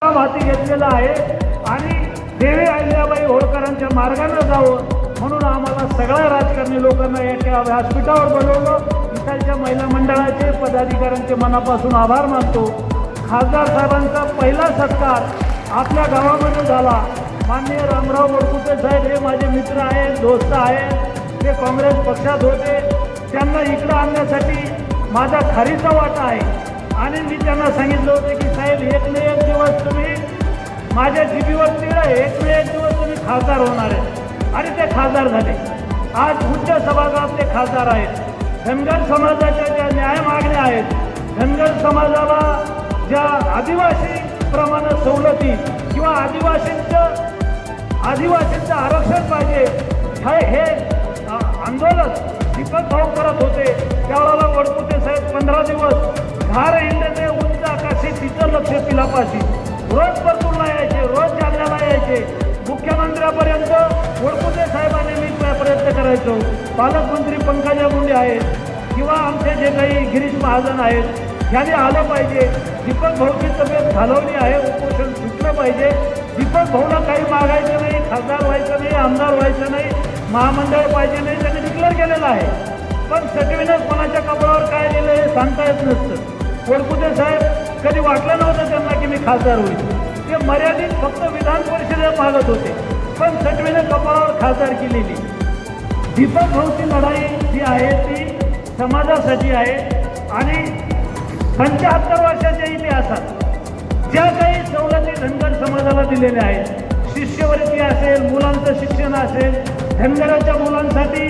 हाती घेतलेला आहे आणि देवी अहिल्याबाई होळकरांच्या मार्गाने जावं म्हणून आम्हाला सगळ्या राजकारणी लोकांना एका व्यासपीठावर बोलवलं। इथलच्या महिला मंडळाचे पदाधिकाऱ्यांचे मनापासून आभार मानतो। खासदार साहेबांचा पहिला सत्कार आपल्या गावामध्ये झाला। माननीय रामराव वडकुटे साहेब हे माझे मित्र आहेत, दोस्त आहेत, ते काँग्रेस पक्षात होते। त्यांना इकडे आणण्यासाठी माझा खारीचा वाटा आहे आणि मी त्यांना सांगितलं होतं की साहेब एक ना एक दिवस तुम्ही माझ्या जिभेवर तिळ आहे, एक ना एक दिवस तुम्ही खासदार होणार आहे आणि ते खासदार झाले। आज उच्च सभागृहात ते खासदार आहेत। धनगर समाजाच्या ज्या न्याय मागण्या आहेत, धनगर समाजाला ज्या आदिवासी प्रमाणे सवलती किंवा आदिवासींचं आरक्षण पाहिजे हे आंदोलन दीपक भाऊ करत होते। त्यावेळेला वडकुटे साहेब 15 दिवस घार इंडने उंच आकाशी तिचं लक्ष पिलापाशी रोज परतूरला यायचे, रोज जालन्याला यायचे। मुख्यमंत्र्यापर्यंत वडकुटे साहेबांनी मी प्रयत्न करायचो। पालकमंत्री पंकजा मुंडे आहेत किंवा आमचे जे काही गिरीश महाजन आहेत यांनी आलं पाहिजे। दीपक भाऊची तब्येत घालवली आहे, उपोषण सुटलं पाहिजे। दीपक भाऊला काही मागायचं नाही, खासदार व्हायचं नाही, आमदार व्हायचं नाही, महामंडळ पाहिजे नाही, त्यांनी डिक्लेअर केलेलं आहे। पण सटविनं कोणाच्या कपडावर काय दिलं हे सांगता येत नसतं। वडकुटे साहेब कधी वाटलं नव्हतं त्यांना की मी खासदार होईल। ते मर्यादित फक्त विधान परिषदेत मागत होते, पण सटविनं कपाळावर खासदार केलेली। दीपक भाऊची लढाई जी आहे ती समाजासाठी आहे आणि 75 वर्षाच्या इतिहासात ज्या काही सवलती धनगर समाजाला दिलेल्या आहेत, शिष्यवृत्ती असेल, मुलांचं शिक्षण असेल, धनगरांच्या मुलांसाठी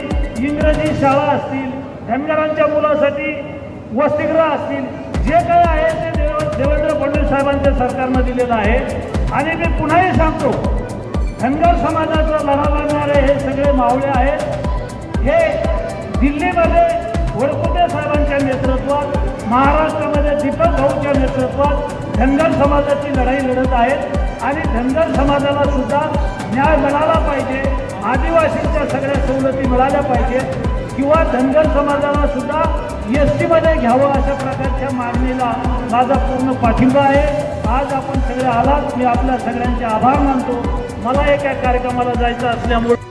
इंग्रजी शाळा असतील, धनगरांच्या मुलांसाठी वसतिगृह असतील, जे काही आहे ते देवेंद्र फडणवीस साहेबांच्या सरकारनं दिलेलं आहे। आणि मी पुन्हाही सांगतो, धनगर समाजाचा लढा लढणारे हे सगळे मावळे आहेत। हे दिल्लीमध्ये वडकुटे साहेबांच्या नेतृत्वात, महाराष्ट्रामध्ये दीपक भाऊच्या नेतृत्वात धनगर समाजाची लढाई लढत आहेत आणि धनगर समाजाला सुद्धा न्याय मिळाला पाहिजे, आदिवासींच्या सगळ्या सवलती मिळाल्या पाहिजेत किंवा धनगर समाजाला सुद्धा एसटीमध्ये घ्यावं अशा प्रकारच्या मागणीला माझा पूर्ण पाठिंबा आहे। आज आपण सगळे आलात, मी आपल्या सगळ्यांचे आभार मानतो। मला एका कार्यक्रमाला जायचं असल्यामुळे